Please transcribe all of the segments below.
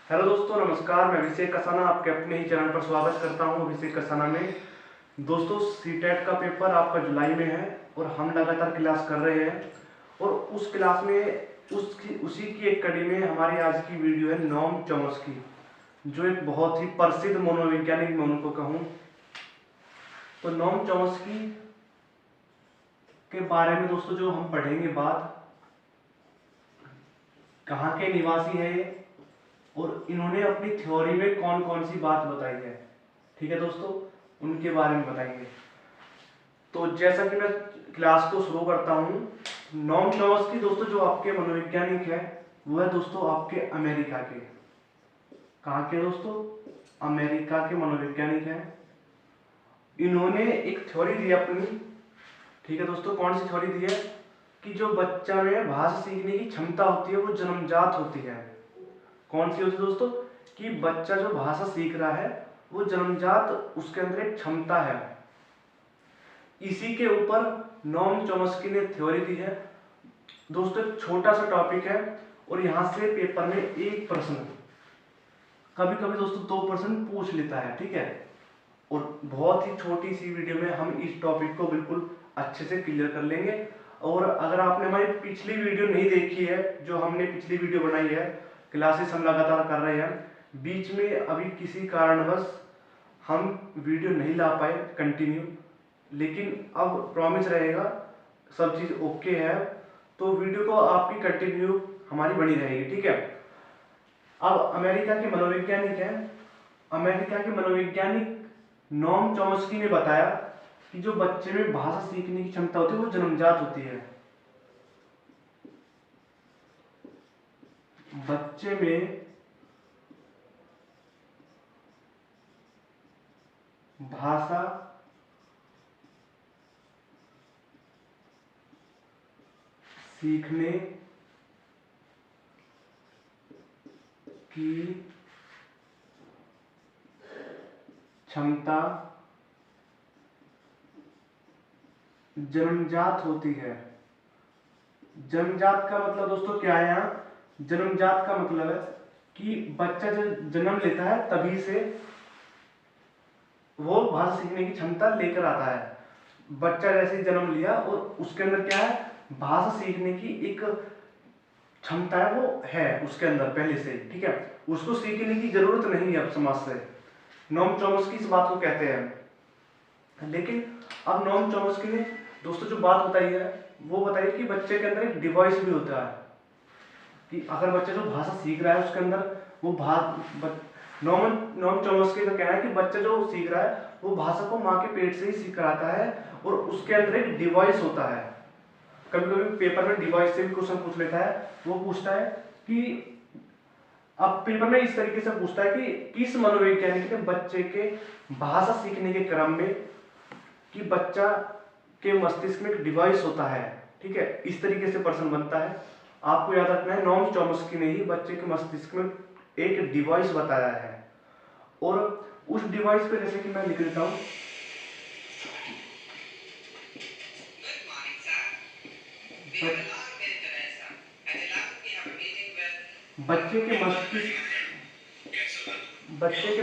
Hello दोस्तों, नमस्कार। मैं अभिषेक कसाना आपके अपने ही चैनल पर स्वागत करता हूं। अभिषेक कसाना में दोस्तों सीटेट का पेपर आपका जुलाई में है और हम लगातार क्लास कर रहे हैं। और उस क्लास में उसी की एक कड़ी में हमारी आज की वीडियो है नोम चॉम्स्की, जो एक बहुत ही प्रसिद्ध मनोवैज्ञानिक मैं उनको कहूँ। तो नोम चॉम्स्की के बारे में दोस्तों जो हम पढ़ेंगे बात, कहाँ के निवासी है ये और इन्होंने अपनी थ्योरी में कौन कौन सी बात बताई है, ठीक है दोस्तों, उनके बारे में बताएंगे। तो जैसा कि मैं क्लास को शुरू करता हूँ, नोम चॉम्स्की दोस्तों जो आपके मनोवैज्ञानिक है वो है दोस्तों आपके अमेरिका के। कहाँ के दोस्तों? अमेरिका के मनोवैज्ञानिक हैं। इन्होंने एक थ्योरी दी अपनी, ठीक है दोस्तों। कौन सी थ्योरी दी है? कि जो बच्चा में भाषा सीखने की क्षमता होती है वो जन्मजात होती है। कौन सी होती है दोस्तों? कि बच्चा जो भाषा सीख रहा है वो जन्मजात उसके अंदर एक क्षमता है। इसी के ऊपर नोम चॉम्स्की ने थ्योरी दी है दोस्तों। एक छोटा सा टॉपिक है और यहां से पेपर में एक प्रश्न, कभी कभी दोस्तों 2% पूछ लेता है, ठीक है। और बहुत ही छोटी सी वीडियो में हम इस टॉपिक को बिल्कुल अच्छे से क्लियर कर लेंगे। और अगर आपने हमारी पिछली वीडियो नहीं देखी है, जो हमने पिछली वीडियो बनाई है, क्लासेस हम लगातार कर रहे हैं, बीच में अभी किसी कारणवश हम वीडियो नहीं ला पाए कंटिन्यू, लेकिन अब प्रॉमिस रहेगा सब चीज़ ओके है तो वीडियो को आपकी कंटिन्यू हमारी बनी रहेगी, ठीक है। अब अमेरिका के मनोवैज्ञानिक हैं। अमेरिका के मनोवैज्ञानिक नोम चॉम्स्की ने बताया कि जो बच्चे में भाषा सीखने की क्षमता होती है वो जन्मजात होती है। बच्चे में भाषा सीखने की क्षमता जन्मजात होती है। जन्मजात का मतलब दोस्तों क्या है? यहाँ जन्मजात का मतलब है कि बच्चा जब जन्म लेता है तभी से वो भाषा सीखने की क्षमता लेकर आता है। बच्चा जैसे जन्म लिया और उसके अंदर क्या है, भाषा सीखने की एक क्षमता है, वो है उसके अंदर पहले से, ठीक है। उसको सीखने की जरूरत नहीं है अब समाज से। नोम चॉम्स्की इस बात को कहते हैं। लेकिन अब नोम चॉम्स्की ने दोस्तों जो बात बताई है वो बताई कि बच्चे के अंदर एक डिवाइस भी होता है, कि अगर बच्चा जो भाषा सीख रहा है उसके अंदर वो नोम चॉम्स्की का कहना है कि बच्चा जो सीख रहा है वो भाषा को माँ के पेट से ही सीख कर आता है और उसके अंदर एक डिवाइस होता है। कभी कभी पेपर में डिवाइस से भी क्वेश्चन पूछ लेता है। वो पूछता है कि अब पेपर में इस तरीके से पूछता है कि किस मनोवैज्ञानिक ने बच्चे के भाषा सीखने के क्रम में कि बच्चा के मस्तिष्क में एक डिवाइस होता है, ठीक है, इस तरीके से प्रश्न बनता है। आपको याद रखना है नोम चॉम्स्की ने ही बच्चे के मस्तिष्क में एक डिवाइस बताया है। और उस डिवाइस पे जैसे कि मैं लिख लेता हूं, बच्चे के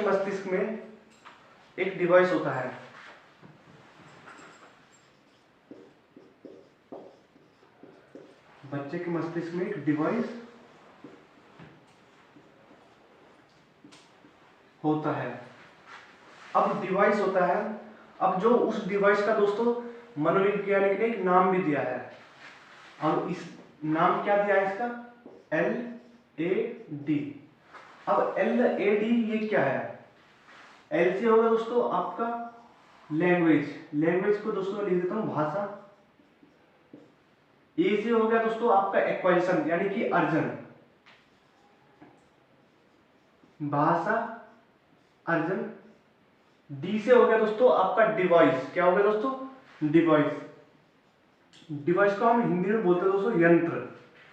मस्तिष्क में एक डिवाइस होता है। बच्चे के मस्तिष्क में एक डिवाइस होता है। अब डिवाइस होता है, अब जो उस डिवाइस का दोस्तों मनोवैज्ञानिक ने एक नाम भी दिया है। और इस नाम क्या दिया है इसका? LAD। अब LAD ये क्या है? L से होगा दोस्तों आपका लैंग्वेज, लैंग्वेज को दोस्तों लिख देता हूं भाषा। ए से हो गया दोस्तों आपका एक्वाजिशन यानी कि अर्जन, भाषा अर्जन। डी से हो गया दोस्तों आपका डिवाइस। क्या हो गया दोस्तों? डिवाइस। डिवाइस को हम हिंदी में बोलते हैं दोस्तों यंत्र।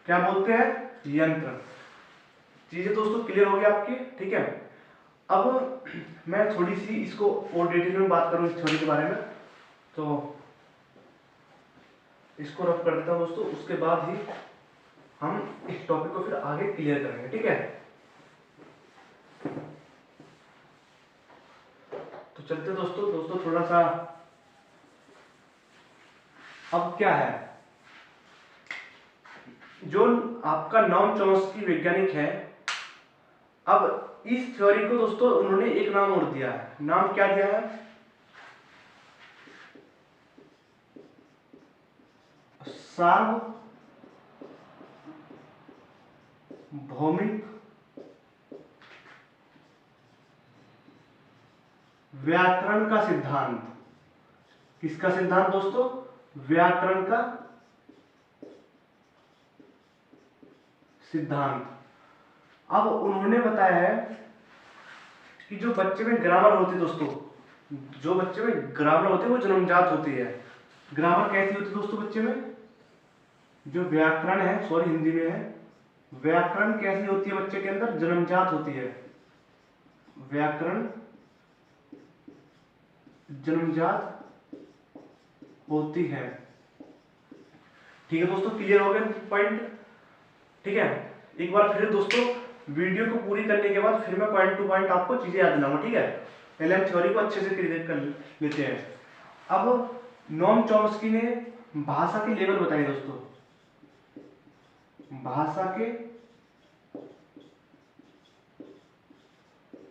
क्या बोलते हैं? यंत्र। चीजें दोस्तों क्लियर हो गई आपकी, ठीक है। अब मैं थोड़ी सी इसको और डिटेल में बात करूं इस थ्योरी के बारे में, तो इसको रफ कर देता हूं दोस्तों, उसके बाद ही हम इस टॉपिक को फिर आगे क्लियर करेंगे, ठीक है। चलते दोस्तों थोड़ा सा अब क्या है, जो आपका नॉम चॉम्स्की वैज्ञानिक है, अब इस थ्योरी को दोस्तों उन्होंने एक नाम और दिया है। नाम क्या दिया है? सार्वभौमिक व्याकरण का सिद्धांत। किसका सिद्धांत दोस्तों? व्याकरण का सिद्धांत। अब उन्होंने बताया है कि जो बच्चे में ग्रामर होती है दोस्तों, जो बच्चे में ग्रामर होती है वो जन्मजात होती है। ग्रामर कैसी होती है दोस्तों बच्चे में? जो व्याकरण है, सॉरी हिंदी में है, व्याकरण कैसी होती है बच्चे के अंदर? जन्मजात होती है। व्याकरण जन्मजात होती है। ठीक है दोस्तों, क्लियर हो गया पॉइंट? ठीक है, एक बार फिर दोस्तों वीडियो को पूरी करने के बाद फिर मैं पॉइंट टू पॉइंट आपको चीजें याद दिलाऊंगा। ठीक है, पहले हम थ्योरी को अच्छे से क्लियर कर लेते हैं। अब नॉम चॉम्स्की ने भाषा के लेवल बताए दोस्तों। भाषा के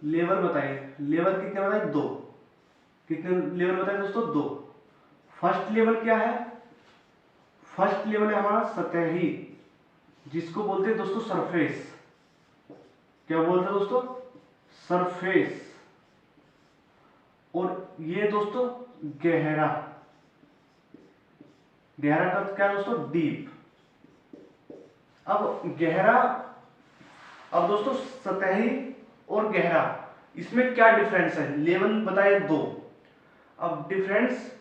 लेवल बताए। लेवल कितने बताए? 2। कितने लेवल बताए दोस्तों? 2। फर्स्ट लेवल क्या है? फर्स्ट लेवल है हमारा सतही, जिसको बोलते हैं दोस्तों सरफेस। क्या बोलते हैं दोस्तों? सरफेस। और ये दोस्तों गहरा। गहरा का क्या दोस्तों? डीप। अब गहरा, अब दोस्तों सतही और गहरा, इसमें क्या डिफरेंस है? लेवल बताए 2। अब डिफरेंस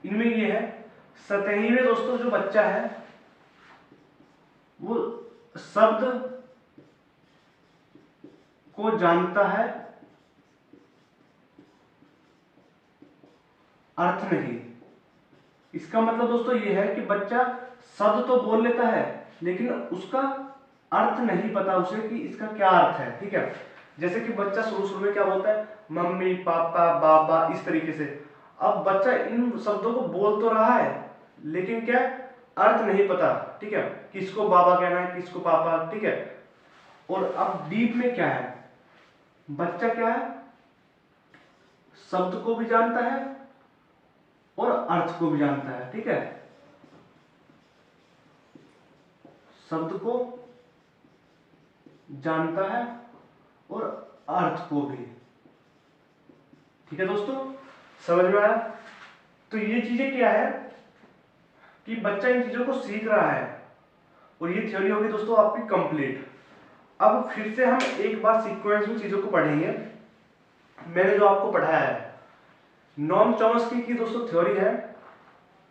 इनमें ये है, सतही में दोस्तों जो बच्चा है वो शब्द को जानता है, अर्थ नहीं। इसका मतलब दोस्तों ये है कि बच्चा शब्द तो बोल लेता है लेकिन उसका अर्थ नहीं पता उसे कि इसका क्या अर्थ है। ठीक है, जैसे कि बच्चा शुरू में क्या बोलता है? मम्मी, पापा, बाबा, इस तरीके से। अब बच्चा इन शब्दों को बोल तो रहा है लेकिन क्या अर्थ नहीं पता। ठीक है, किसको बाबा कहना है, किसको पापा। ठीक है, और अब डीप में क्या है? बच्चा क्या है? शब्द को भी जानता है और अर्थ को भी जानता है। ठीक है, शब्द को जानता है और अर्थ को भी। ठीक है दोस्तों, समझ में आया? तो ये चीजें क्या है कि बच्चा इन चीजों को सीख रहा है और ये थ्योरी होगी दोस्तों आपकी कंप्लीट। अब फिर से हम एक बार सीक्वेंस में चीजों को पढ़ेंगे। मैंने जो आपको पढ़ाया है, नॉम चॉम्स्की की दोस्तों थ्योरी है,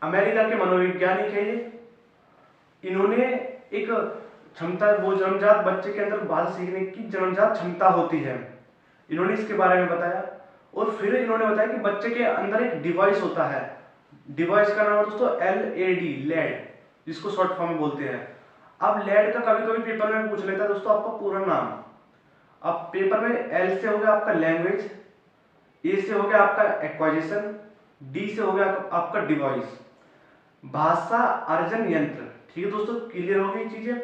अमेरिका के मनोवैज्ञानिक है ये। इन्होंने एक क्षमता, वो जन्मजात बच्चे के अंदर भाषा सीखने की जन्मजात क्षमता होती है, इन्होंने इसके बारे में बताया। और फिर इन्होंने बताया कि बच्चे के अंदर एक डिवाइस होता है, डिवाइस का नाम है दोस्तों LED, लैड, जिसको शॉर्ट फॉर्म में बोलते हैं। अब लैड का कभी कभी पेपर में पूछ लेता है दोस्तों आपका पूरा नाम। अब पेपर में L से हो गया आपका लैंग्वेज, A से हो गया आपका एक्वाजिशन, D से हो गया आपका डिवाइस, भाषा अर्जन यंत्र। ठीक है दोस्तों, क्लियर हो गई चीजें?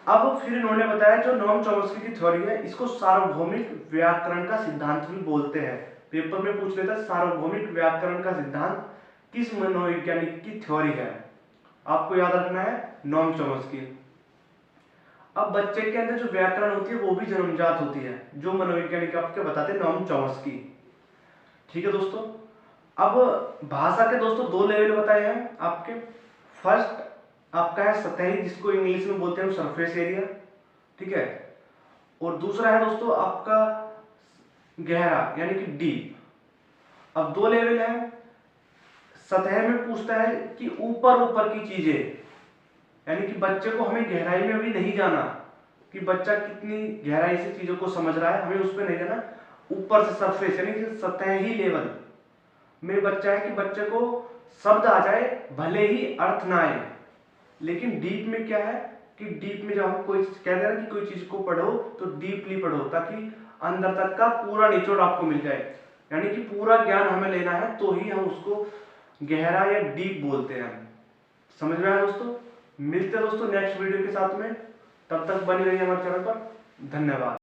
अब फिर इन्होंने बताया जो नॉम चॉम्स्की की थ्योरी है, इसको सार्वभौमिक व्याकरण का सिद्धांत भी बोलते हैं। पेपर में पूछ लेता है सार्वभौमिक व्याकरण का सिद्धांत किस मनोवैज्ञानिक की थ्योरी है? आपको याद रखना है नॉम चॉम्स्की। अब बच्चे के अंदर जो व्याकरण होती है वो भी जन्मजात होती है, जो मनोवैज्ञानिक आपके बताते हैं नॉम चॉम्स्की। ठीक है दोस्तों, अब भाषा के दोस्तों 2 लेवल बताए हैं आपके। फर्स्ट आपका है सतही, जिसको इंग्लिश में बोलते हैं सरफेस एरिया। ठीक है, और दूसरा है दोस्तों आपका गहरा यानी कि डीप। अब 2 लेवल है। सतह में पूछता है कि ऊपर ऊपर की चीजें, यानी कि बच्चे को हमें गहराई में अभी नहीं जाना कि बच्चा कितनी गहराई से चीजों को समझ रहा है, हमें उस पर नहीं जाना। ऊपर से सरफेस यानी कि सतही लेवल में बच्चा है कि बच्चे को शब्द आ जाए भले ही अर्थ ना आए। लेकिन डीप में क्या है कि डीप में जब हम कोई कहते हैं कि कोई चीज को पढ़ो तो डीपली पढ़ो, ताकि अंदर तक का पूरा निचोड़ आपको मिल जाए। यानी कि पूरा ज्ञान हमें लेना है तो ही हम उसको गहरा या डीप बोलते हैं। समझ में आया दोस्तों? मिलते हैं दोस्तों नेक्स्ट वीडियो के साथ में, तब तक बने रहिए हमारे चैनल पर। धन्यवाद।